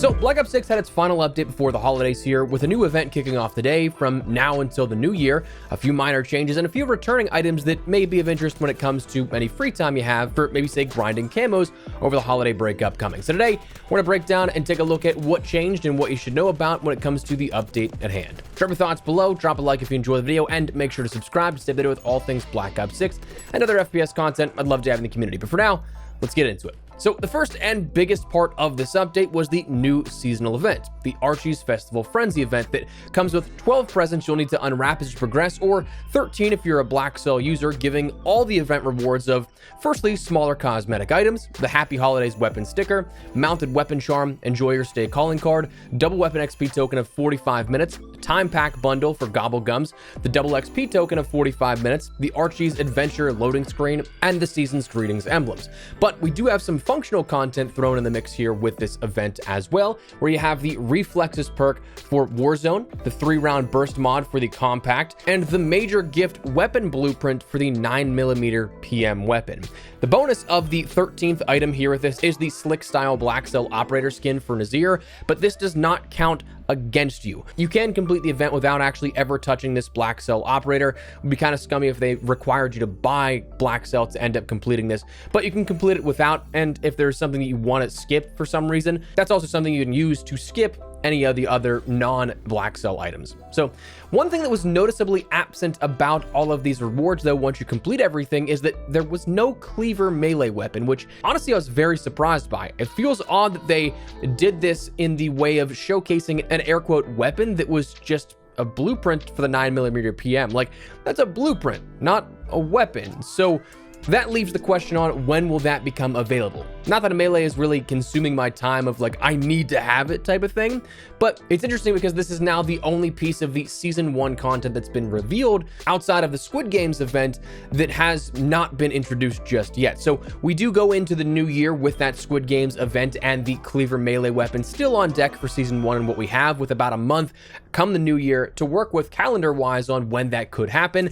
So Black Ops 6 had its final update before the holidays here, with a new event kicking off today from now until the new year, a few minor changes, and a few returning items that may be of interest when it comes to any free time you have for maybe, say, grinding camos over the holiday break upcoming. So today, we're going to break down and take a look at what changed and what you should know about when it comes to the update at hand. Drop your thoughts below, drop a like if you enjoy the video, and make sure to subscribe to stay updated with all things Black Ops 6 and other FPS content I'd love to have in the community. But for now, let's get into it. So the first and biggest part of this update was the new seasonal event, the Archie's Festival Frenzy event that comes with 12 presents you'll need to unwrap as you progress, or 13 if you're a Black Cell user, giving all the event rewards of, firstly, smaller cosmetic items, the Happy Holidays weapon sticker, mounted weapon charm, enjoy your stay calling card, double weapon XP token of 45 minutes, time pack bundle for gobble gums, the double XP token of 45 minutes, the Archie's Adventure loading screen, and the Season's Greetings emblems. But we do have some functional content thrown in the mix here with this event as well, where you have the Reflexes perk for Warzone, the 3-round burst mod for the compact, and the major gift weapon blueprint for the 9mm PM weapon. The bonus of the 13th item here with this is the slick style Black Cell operator skin for Nazir, but this does not count against you. You can complete the event without actually ever touching this Black Cell operator. It would be kind of scummy if they required you to buy Black Cell to end up completing this, but you can complete it without, and if there's something that you want to skip for some reason, that's also something you can use to skip any of the other non-Black Cell items. So one thing that was noticeably absent about all of these rewards, though, once you complete everything, is that there was no cleaver melee weapon, which honestly I was very surprised by. It feels odd that they did this in the way of showcasing an air quote weapon that was just a blueprint for the 9mm PM. Like, that's a blueprint, not a weapon. So that leaves the question on when will that become available. Not that a melee is really consuming my time of like, I need to have it type of thing, but it's interesting because this is now the only piece of the Season 1 content that's been revealed outside of the Squid Games event that has not been introduced just yet. So we do go into the new year with that Squid Games event and the cleaver melee weapon still on deck for Season 1 and what we have, with about a month come the new year to work with calendar-wise on when that could happen.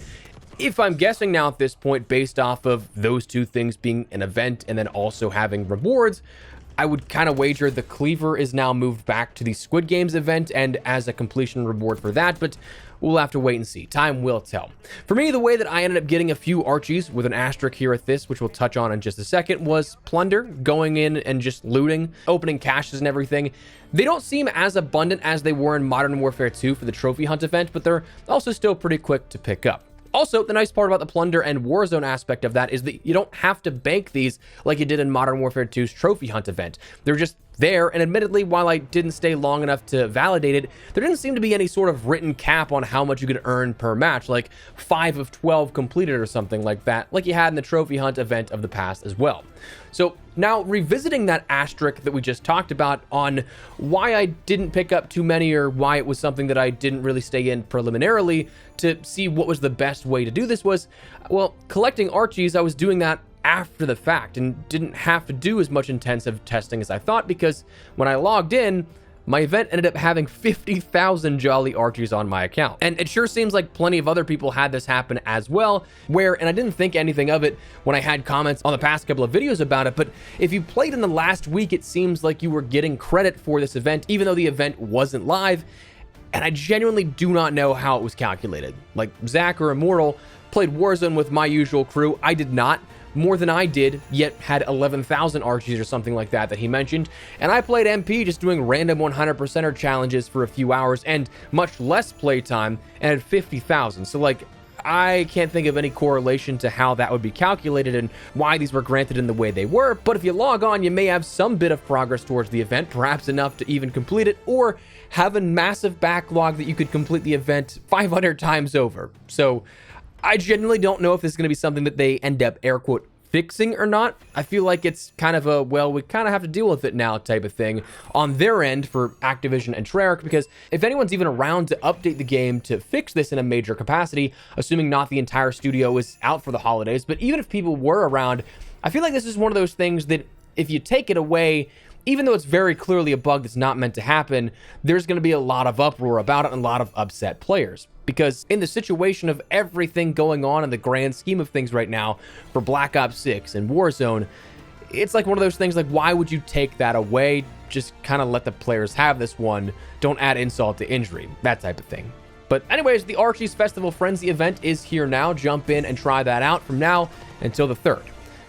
If I'm guessing now at this point, based off of those two things being an event and then also having rewards, I would kind of wager the cleaver is now moved back to the Squid Games event and as a completion reward for that, but we'll have to wait and see. Time will tell. For me, the way that I ended up getting a few Archies with an asterisk here at this, which we'll touch on in just a second, was plunder, going in and just looting, opening caches and everything. They don't seem as abundant as they were in Modern Warfare 2 for the trophy hunt event, but they're also still pretty quick to pick up. Also, the nice part about the plunder and Warzone aspect of that is that you don't have to bank these like you did in Modern Warfare 2's trophy hunt event. They're just there, and admittedly, while I didn't stay long enough to validate it, there didn't seem to be any sort of written cap on how much you could earn per match, like 5 of 12 completed or something like that, like you had in the trophy hunt event of the past as well. So now, revisiting that asterisk that we just talked about on why I didn't pick up too many or why it was something that I didn't really stay in preliminarily to see what was the best way to do this was, well, collecting Archies, I was doing that after the fact and didn't have to do as much intensive testing as I thought, because when I logged in, my event ended up having 50,000 Jolly Archies on my account. And it sure seems like plenty of other people had this happen as well, and I didn't think anything of it when I had comments on the past couple of videos about it, but if you played in the last week, it seems like you were getting credit for this event, even though the event wasn't live, and I genuinely do not know how it was calculated. Like, Zach or Immortal played Warzone with my usual crew. I did not. More than I did, yet had 11,000 Archies or something like that he mentioned. And I played MP just doing random 100%er challenges for a few hours and much less playtime and had 50,000. So like, I can't think of any correlation to how that would be calculated and why these were granted in the way they were. But if you log on, you may have some bit of progress towards the event, perhaps enough to even complete it, or have a massive backlog that you could complete the event 500 times over. So I genuinely don't know if this is going to be something that they end up air quote fixing or not. I feel like it's kind of a, well, we kind of have to deal with it now type of thing on their end for Activision and Treyarch, because if anyone's even around to update the game to fix this in a major capacity, assuming not the entire studio is out for the holidays, but even if people were around, I feel like this is one of those things that if you take it away, even though it's very clearly a bug that's not meant to happen, there's going to be a lot of uproar about it and a lot of upset players. Because in the situation of everything going on in the grand scheme of things right now for Black Ops 6 and Warzone, it's like one of those things, like, why would you take that away? Just kind of let the players have this one. Don't add insult to injury, that type of thing. But anyways, the Archie's Festival Frenzy event is here now. Jump in and try that out from now until the 3rd.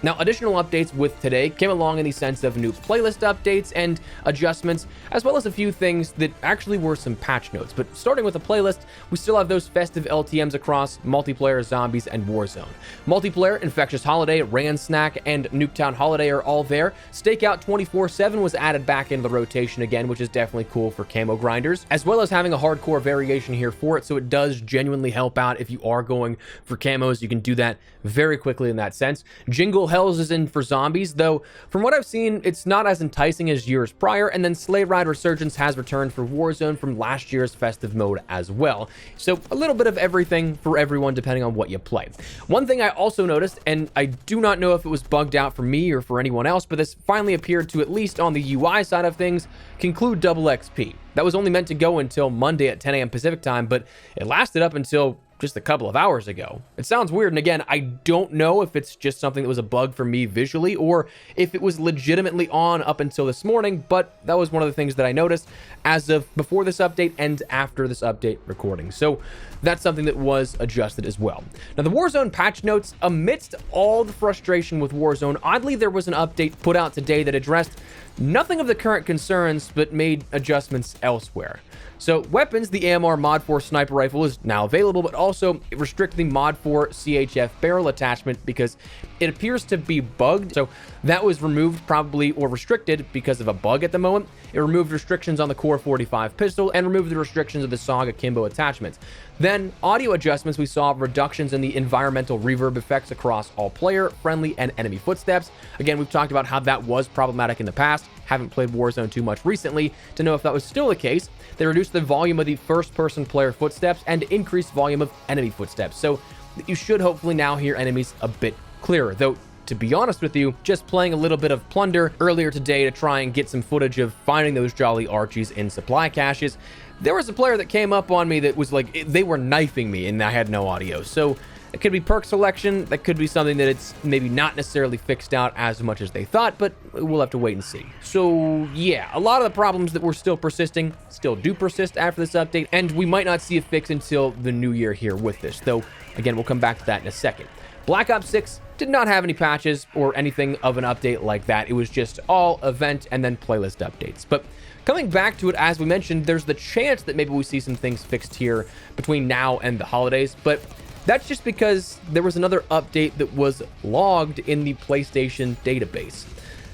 Now, additional updates with today came along in the sense of new playlist updates and adjustments, as well as a few things that actually were some patch notes. But starting with the playlist, we still have those festive LTMs across multiplayer, zombies, and Warzone. Multiplayer, Infectious Holiday, Ran Snack, and Nuketown Holiday are all there. Stakeout 24/7 was added back into the rotation again, which is definitely cool for camo grinders, as well as having a hardcore variation here for it, so it does genuinely help out if you are going for camos. You can do that very quickly in that sense. Jingle Hells is in for zombies, though from what I've seen, it's not as enticing as years prior. And then Sleigh Ride Resurgence has returned for Warzone from last year's festive mode as well. So a little bit of everything for everyone depending on what you play. One thing I also noticed, and I do not know if it was bugged out for me or for anyone else, but this finally appeared to, at least on the UI side of things, conclude double XP. That was only meant to go until Monday at 10 a.m. Pacific time, but it lasted up until just a couple of hours ago. It sounds weird, and again, I don't know if it's just something that was a bug for me visually or if it was legitimately on up until this morning, but that was one of the things that I noticed as of before this update and after this update recording. So that's something that was adjusted as well. Now, the Warzone patch notes, amidst all the frustration with Warzone, oddly there was an update put out today that addressed nothing of the current concerns, but made adjustments elsewhere. So weapons, the AMR Mod 4 sniper rifle is now available, but also it restricted the Mod 4 CHF barrel attachment because it appears to be bugged. So that was removed probably, or restricted because of a bug at the moment. It removed restrictions on the Core 45 pistol and removed the restrictions of the Saga Kimbo attachments. Then audio adjustments, we saw reductions in the environmental reverb effects across all player, friendly, and enemy footsteps. Again, we've talked about how that was problematic in the past. Haven't played Warzone too much recently to know if that was still the case. They reduced the volume of the first-person player footsteps and increased volume of enemy footsteps, so you should hopefully now hear enemies a bit clearer. Though, to be honest with you, just playing a little bit of Plunder earlier today to try and get some footage of finding those Jolly Archies in supply caches, there was a player that came up on me that was like, they were knifing me and I had no audio. So it could be perk selection. That could be something that it's maybe not necessarily fixed out as much as they thought, but we'll have to wait and see. So yeah, a lot of the problems that were still persisting still do persist after this update, and we might not see a fix until the new year here with this, though again, we'll come back to that in a second. Black Ops 6 did not have any patches or anything of an update like that. It was just all event and then playlist updates. But coming back to it, as we mentioned, there's the chance that maybe we see some things fixed here between now and the holidays, but that's just because there was another update that was logged in the PlayStation database.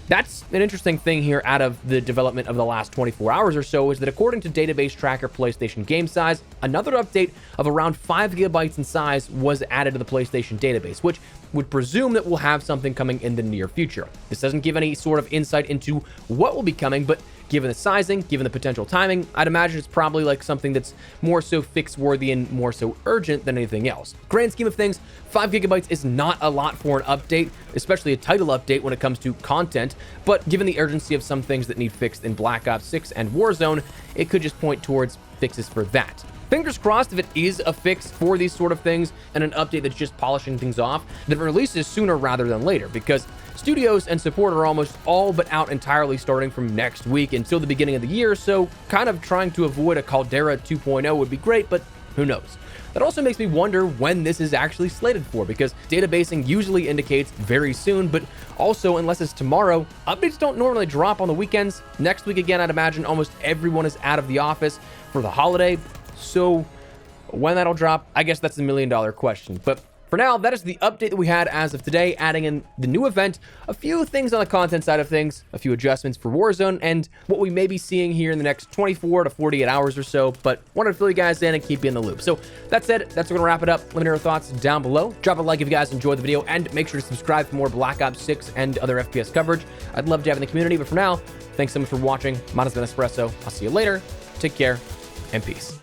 That's an interesting thing here out of the development of the last 24 hours or so, is that according to database tracker PlayStation Game Size, another update of around 5 gigabytes in size was added to the PlayStation database, which would presume that we'll have something coming in the near future. This doesn't give any sort of insight into what will be coming, but given the sizing, given the potential timing, I'd imagine it's probably like something that's more so fix-worthy and more so urgent than anything else. Grand scheme of things, 5 gigabytes is not a lot for an update, especially a title update when it comes to content, but given the urgency of some things that need fixed in Black Ops 6 and Warzone, it could just point towards fixes for that. Fingers crossed if it is a fix for these sort of things and an update that's just polishing things off, that it releases sooner rather than later, because studios and support are almost all but out entirely starting from next week until the beginning of the year, so kind of trying to avoid a Caldera 2.0 would be great, but who knows. That also makes me wonder when this is actually slated for, because databasing usually indicates very soon, but also unless it's tomorrow, updates don't normally drop on the weekends. Next week again, I'd imagine almost everyone is out of the office for the holiday, so when that'll drop, I guess that's the million-dollar question. But for now, that is the update that we had as of today, adding in the new event, a few things on the content side of things, a few adjustments for Warzone, and what we may be seeing here in the next 24 to 48 hours or so, but wanted to fill you guys in and keep you in the loop. So that said, that's going to wrap it up. Let me know your thoughts down below. Drop a like if you guys enjoyed the video, and make sure to subscribe for more Black Ops 6 and other FPS coverage. I'd love to have in the community, but for now, thanks so much for watching. Mine has been Espresso. I'll see you later. Take care, and peace.